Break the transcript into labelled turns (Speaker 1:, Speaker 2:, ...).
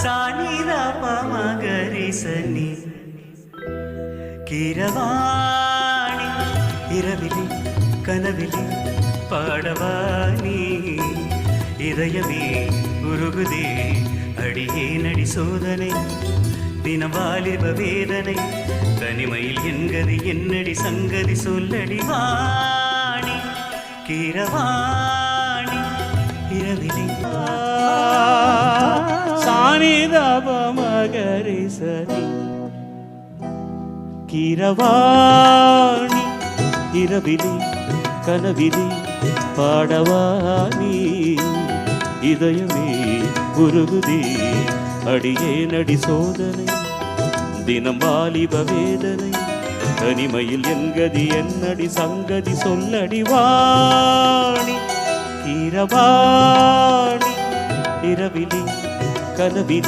Speaker 1: சானிதா பமகரி சனி கீரவாணி இரவிலே கனவிலே பாடவானி இதயமே உருகுதே அடியே நடி சோதனை தினம் வாலிப வேதனை தனிமையில் என்கதி என்னடி சங்கதி சொல்லடி வாணி கீரவாணி இரவிலே சானிதபமகரி சனி கீரவாணி இரவிலே கனவிலே பாடவானி இதயமே உருகுதே அடியே நடி சோதனை தினம் வாலிப வேதனை தனிமையில் என்கதி என்னடி சங்கதி சொல்லடி வாணி கீரவாணி இரவிலே கனவிலே